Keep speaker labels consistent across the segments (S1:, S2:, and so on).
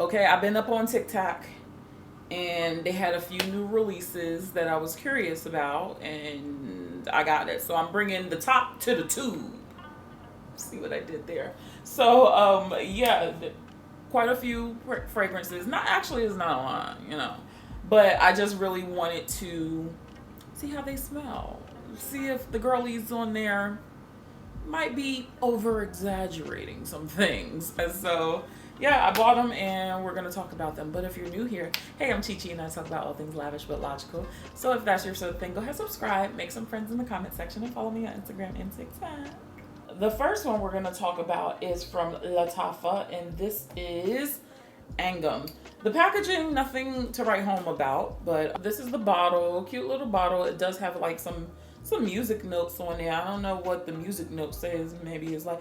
S1: Okay, I've been up on TikTok and they had a few new releases that I was curious about, and I got it. So I'm bringing the top to the tube. See what I did there? So, yeah, quite a few fragrances. Not actually, it's not a lot, you know, but I just really wanted to see how they smell. See if the girlies on there might be over exaggerating some things. And so, yeah, I bought them and we're going to talk about them. But if you're new here, hey, I'm Chi Chi and I talk about all things lavish but logical. So if that's your sort of thing, go ahead, subscribe, make some friends in the comment section, and follow me on Instagram and TikTok. The first one we're going to talk about is from Lattafa, and this is Angham. The packaging, nothing to write home about, but this is the bottle, cute little bottle. It does have like some music notes on there. I don't know what the music note says. Maybe it's like,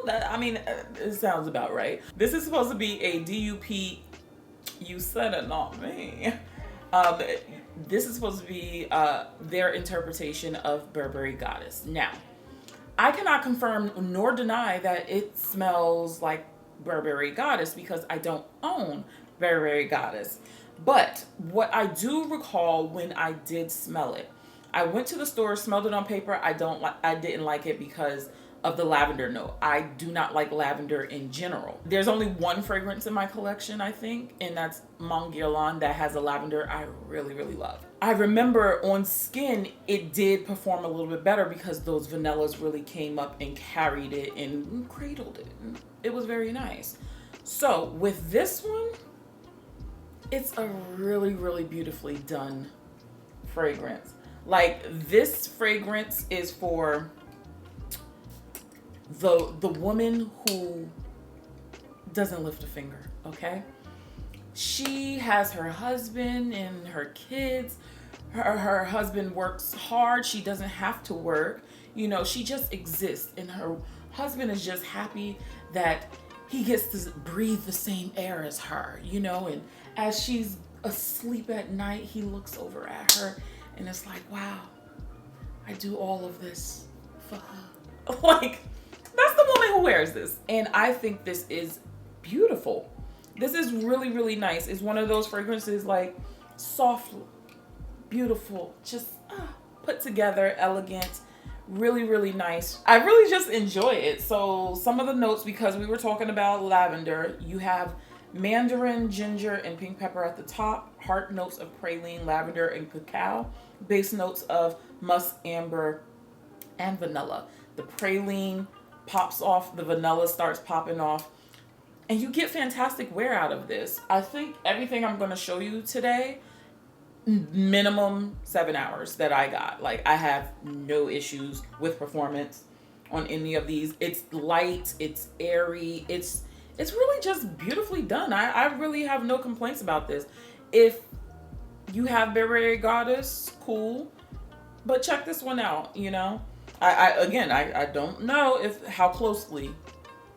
S1: I mean, it sounds about right. This is supposed to be a DUP. You said it, not me. This is supposed to be their interpretation of Burberry Goddess. Now, I cannot confirm nor deny that it smells like Burberry Goddess because I don't own Burberry Goddess. But what I do recall when I did smell it, I went to the store, smelled it on paper. I didn't like it because of the lavender note. I do not like lavender in general. There's only one fragrance in my collection, I think, and that's Guerlain that has a lavender I really, really love. I remember on skin, it did perform a little bit better because those vanillas really came up and carried it and cradled it. It was very nice. So with this one, it's a really, really beautifully done fragrance. Like, this fragrance is for the woman who doesn't lift a finger, okay? She has her husband and her kids. Her husband works hard. She doesn't have to work. You know, she just exists, and her husband is just happy that he gets to breathe the same air as her, you know, and as she's asleep at night, he looks over at her and it's like, wow, I do all of this for her. Like, that's the woman who wears this. And I think this is beautiful. This is really, really nice. It's one of those fragrances, like, soft, beautiful, just put together, elegant, really, really nice. I really just enjoy it. So some of the notes, because we were talking about lavender, you have mandarin, ginger, and pink pepper at the top, heart notes of praline, lavender, and cacao, base notes of musk, amber, and vanilla. The praline pops off, the vanilla starts popping off, and you get fantastic wear out of this. I think everything I'm going to show you today, minimum 7 hours that I got. Like, I have no issues with performance on any of these. It's light, it's airy, it's really just beautifully done. I really have no complaints about this. If you have Burberry Goddess, cool, but check this one out, you know. I don't know how closely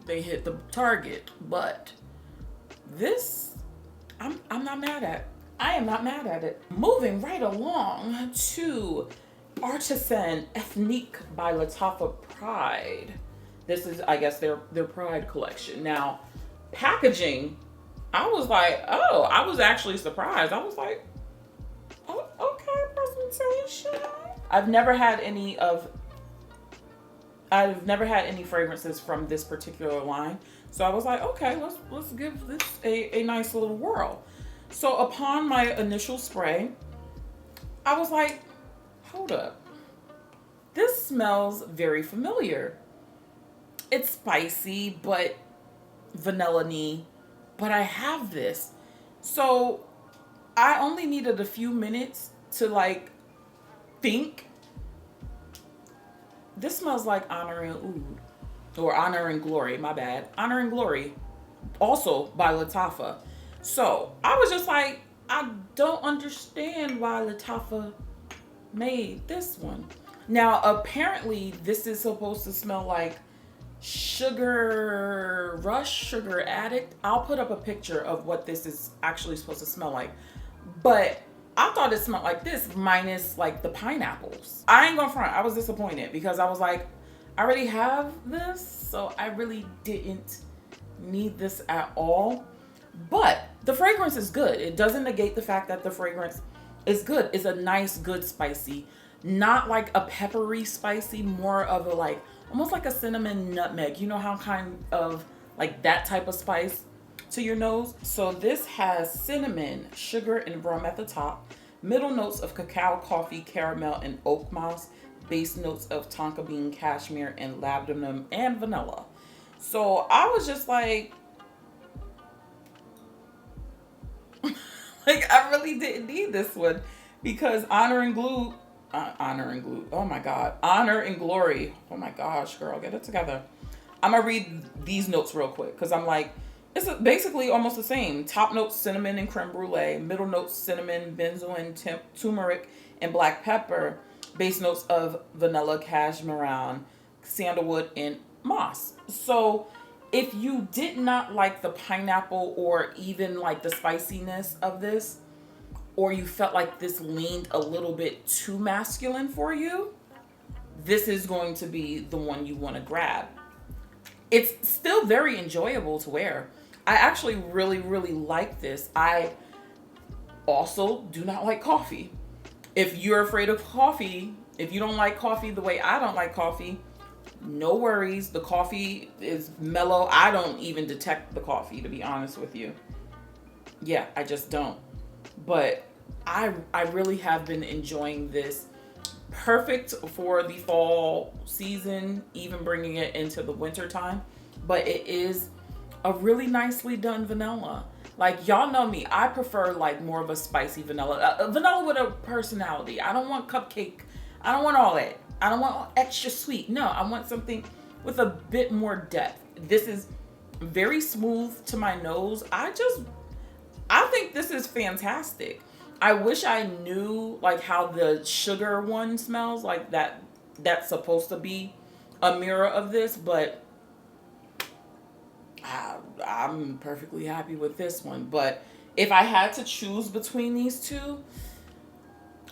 S1: they hit the target, but this, I'm not mad at. I am not mad at it. Moving right along to Artisan Ethnique by Lattafa Pride. This is, I guess, their Pride collection. Now, packaging, I was like, oh, I was actually surprised. I was like, oh, okay, presentation. I've never had any fragrances from this particular line. So I was like, okay, let's give this a nice little whirl. So upon my initial spray, I was like, hold up. This smells very familiar. It's spicy, but vanilla-y, but I have this. So I only needed a few minutes to like think. This smells like Honor and Oud, or Honor and Glory, my bad. Honor and Glory, also by Lattafa. So I was just like, I don't understand why Lattafa made this one. Now, apparently this is supposed to smell like Sugar Rush, Sugar Addict. I'll put up a picture of what this is actually supposed to smell like. But I thought it smelled like this, minus like the pineapples. I ain't gonna front, I was disappointed because I was like, I already have this, so I really didn't need this at all. But the fragrance is good. It doesn't negate the fact that the fragrance is good. It's a nice, good spicy. Not like a peppery spicy, more of a like, almost like a cinnamon nutmeg. You know how kind of like that type of spice to your nose? So this has cinnamon, sugar, and rum at the top. Middle notes of cacao, coffee, caramel, and oak moss. Base notes of tonka bean, cashmere, and labdanum, and vanilla. So I was just like, like I really didn't need this one because Honor and Glory. Oh my God. Honor and Glory. Oh my gosh, girl, get it together. I'm gonna read these notes real quick because I'm like, it's basically almost the same. Top notes, cinnamon and creme brulee. Middle notes, cinnamon, benzoin, turmeric, and black pepper. Base notes of vanilla, cashmere, sandalwood, and moss. So if you did not like the pineapple or even like the spiciness of this, or you felt like this leaned a little bit too masculine for you, this is going to be the one you want to grab. It's still very enjoyable to wear. I actually really, really like this. I also do not like coffee. If you're afraid of coffee, if you don't like coffee the way I don't like coffee, no worries. The coffee is mellow. I don't even detect the coffee, to be honest with you. Yeah, I just don't. But I really have been enjoying this. Perfect for the fall season, even bringing it into the winter time. But it is a really nicely done vanilla. Like, y'all know me, I prefer like more of a spicy vanilla. Vanilla with a personality. I don't want cupcake. I don't want all that. I don't want extra sweet. No, I want something with a bit more depth. This is very smooth to my nose. I think this is fantastic. I wish I knew like how the sugar one smells, like that's supposed to be a mirror of this, but I'm perfectly happy with this one. But if I had to choose between these two,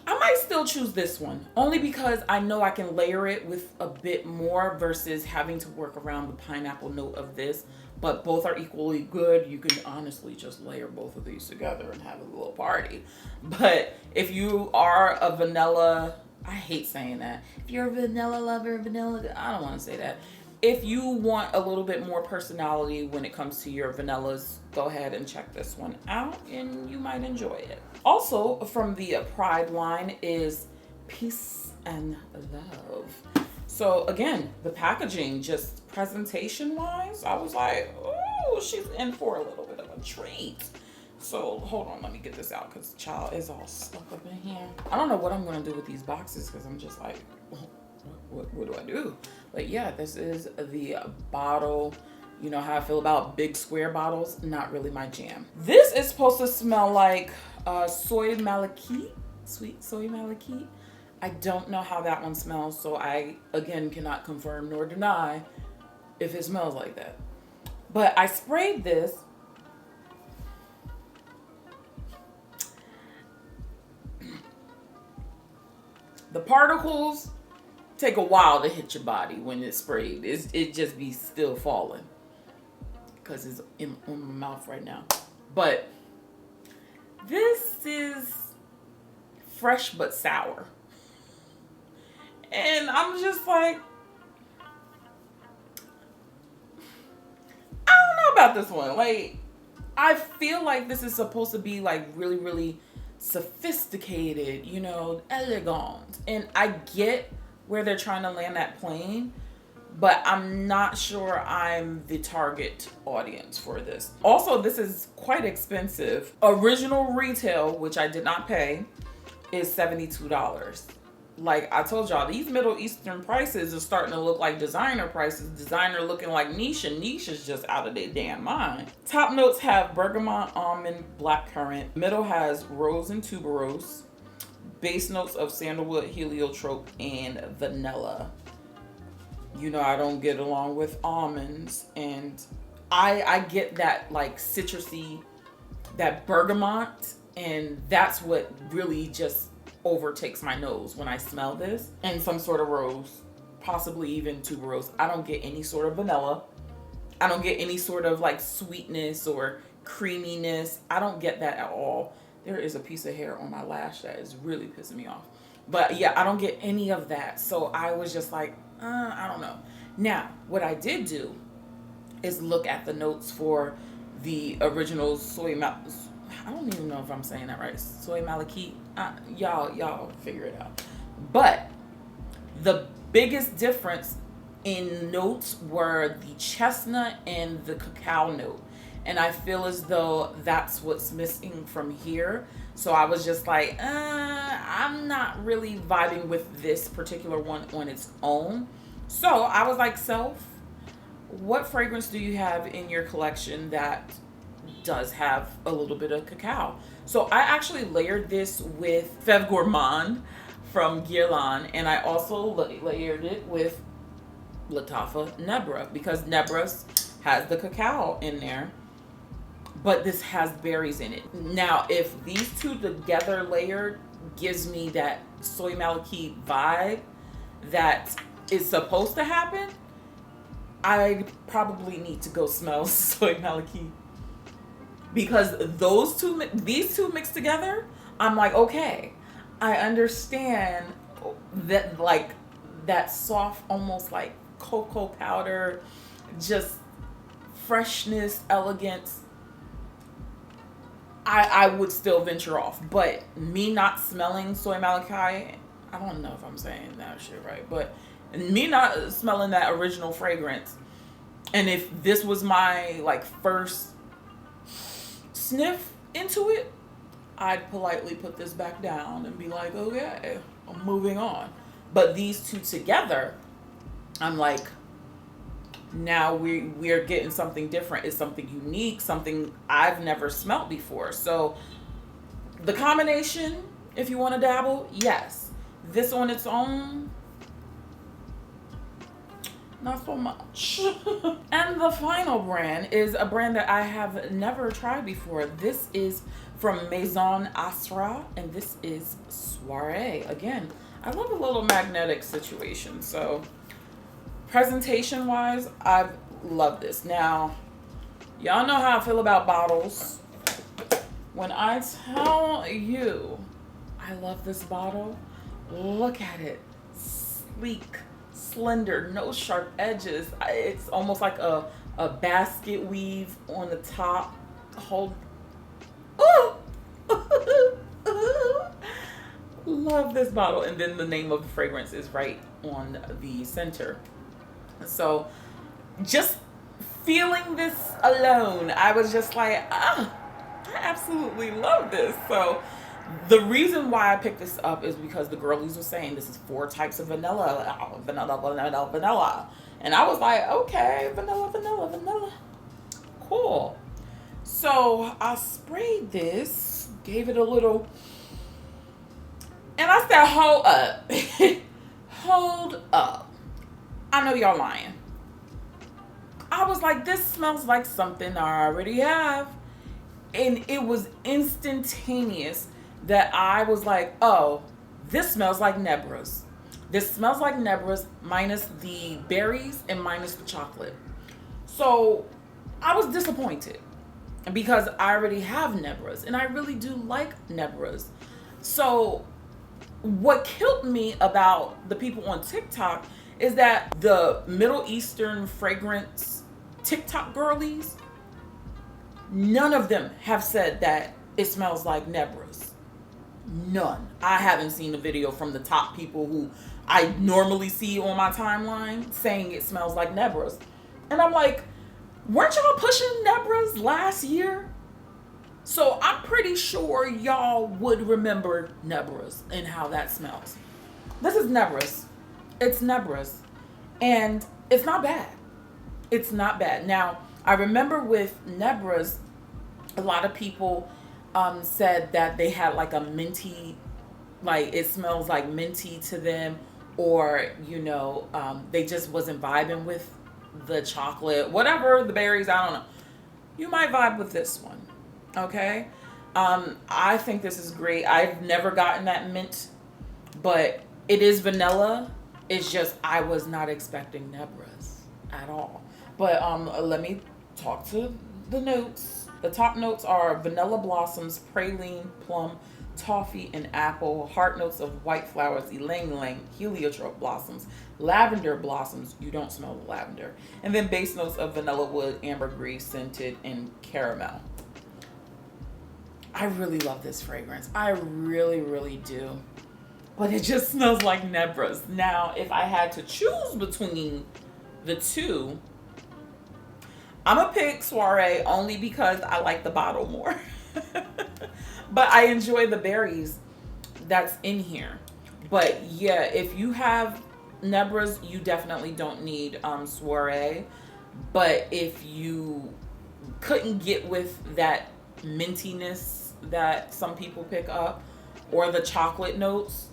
S1: I might still choose this one, only because I know I can layer it with a bit more versus having to work around the pineapple note of this. But both are equally good. You can honestly just layer both of these together and have a little party. But if you are a vanilla, I hate saying that. If you're a vanilla lover, I don't want to say that. If you want a little bit more personality when it comes to your vanillas, go ahead and check this one out and you might enjoy it. Also from the Pride line is Peace and Love. So again, the packaging, just presentation wise, I was like, oh, she's in for a little bit of a treat. So hold on, let me get this out because the child is all stuck up in here. I don't know what I'm gonna do with these boxes because I'm just like, what do I do? But yeah, this is the bottle. You know how I feel about big square bottles, not really my jam. This is supposed to smell like soy malachite, sweet soy malachite. I don't know how that one smells, so I, again, cannot confirm nor deny if it smells like that. But I sprayed this. The particles take a while to hit your body when it's sprayed. It just be still falling because it's in my mouth right now. But this is fresh but sour. And I'm just like, I don't know about this one. Like, I feel like this is supposed to be like really, really sophisticated, you know, elegant. And I get where they're trying to land that plane, but I'm not sure I'm the target audience for this. Also, this is quite expensive. Original retail, which I did not pay, is $72. Like I told y'all, these Middle Eastern prices are starting to look like designer prices. Designer looking like niche, and niche is just out of their damn mind. Top notes have bergamot, almond, blackcurrant. Middle has rose and tuberose. Base notes of sandalwood, heliotrope, and vanilla. You know I don't get along with almonds, and I get that like citrusy, that bergamot, and that's what really just overtakes my nose when I smell this, and some sort of rose. possibly even tuberose. I don't get any sort of vanilla. I don't get any sort of like sweetness or creaminess. I don't get that at all. There is a piece of hair on my lash that is really pissing me off. But yeah, I don't get any of that. So I was just like, I don't know. Now, what I did do is look at the notes for the original I don't even know if I'm saying that right. Soy Maliki. Y'all figure it out. But the biggest difference in notes were the chestnut and the cacao note. And I feel as though that's what's missing from here. So I was just like, I'm not really vibing with this particular one on its own. So I was like, Self, what fragrance do you have in your collection that does have a little bit of cacao? So I actually layered this with Fève Gourmande from KILIAN, and I also layered it with Lattafa Nebra, because Nebra's has the cacao in there, but this has berries in it. Now, if these two together layered gives me that Soy Maliki vibe that is supposed to happen, I probably need to go smell Soy Maliki, because these two mixed together, I'm like, okay, I understand that, like that soft, almost like cocoa powder, just freshness, elegance. I would still venture off, but me not smelling Soy Maliki, I don't know if I'm saying that shit right, but me not smelling that original fragrance, and if this was my like first sniff into it, I'd politely put this back down and be like, okay, I'm moving on. But these two together, I'm like, now we're getting something different. It's something unique, something I've never smelled before. So the combination, if you want to dabble, yes. This on its own, not so much. And the final brand is a brand that I have never tried before. This is from Maison Asrar, and this is Soiree. Again, I love a little magnetic situation. So presentation wise, I love this. Now, y'all know how I feel about bottles. When I tell you I love this bottle, look at it. Sleek, slender, no sharp edges. It's almost like a basket weave on the top. Hold. Ooh. Love this bottle. And then the name of the fragrance is right on the center. So just feeling this alone, I was just like, I absolutely love this. So the reason why I picked this up is because the girlies were saying this is 4 types of vanilla. And I was like, okay, vanilla. Cool. So I sprayed this, gave it a little, and I said, hold up. Hold up. I know y'all lying. I was like, this smells like something I already have. And it was instantaneous that I was like, oh, this smells like Nebra's. This smells like Nebra's minus the berries and minus the chocolate. So I was disappointed because I already have Nebra's and I really do like Nebra's. So what killed me about the people on TikTok is that the Middle Eastern fragrance TikTok girlies, none of them have said that it smells like Nebra's. None. I haven't seen a video from the top people who I normally see on my timeline saying it smells like Nebra's. And I'm like, weren't y'all pushing Nebra's last year? So I'm pretty sure y'all would remember Nebra's and how that smells. This is Nebra's. It's Nebra's. And it's not bad. It's not bad. Now, I remember with Nebra's, a lot of people said that they had like a minty, like it smells like minty to them, or, you know, they just wasn't vibing with the chocolate, whatever, the berries, I don't know. You might vibe with this one, okay? I think this is great. I've never gotten that mint, but it is vanilla, It's just I was not expecting Nebras at all. But let me talk to the notes. The top notes are vanilla blossoms, praline, plum, toffee, and apple. Heart notes of white flowers, ylang ylang, heliotrope blossoms, lavender blossoms. You don't smell the lavender. And then base notes of vanilla wood, ambergris, scented, and caramel. I really love this fragrance. I really, really do. But it just smells like Nebras. Now, if I had to choose between the two, I'm going to pick Soiree only because I like the bottle more. But I enjoy the berries that's in here. But yeah, if you have Nebras, you definitely don't need Soiree. But if you couldn't get with that mintiness that some people pick up or the chocolate notes,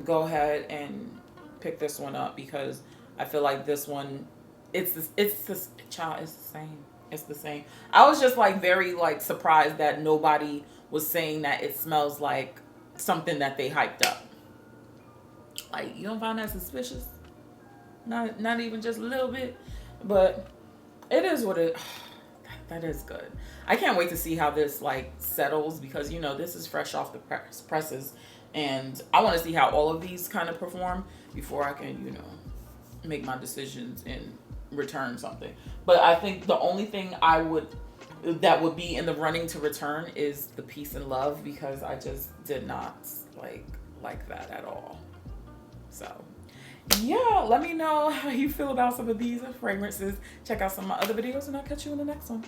S1: go ahead and pick this one up, because I feel like this one, it's the same. It's the same. I was just like very like surprised that nobody was saying that it smells like something that they hyped up. Like, you don't find that suspicious? Not even just a little bit. But it is what it. That is good. I can't wait to see how this like settles, because you know this is fresh off the presses, and I want to see how all of these kind of perform before I can make my decisions and return something. But I think the only thing that would be in the running to return is the Peace and Love, because I just did not like that at all. So yeah, let me know how you feel about some of these fragrances. Check out some of my other videos, and I'll catch you in the next one.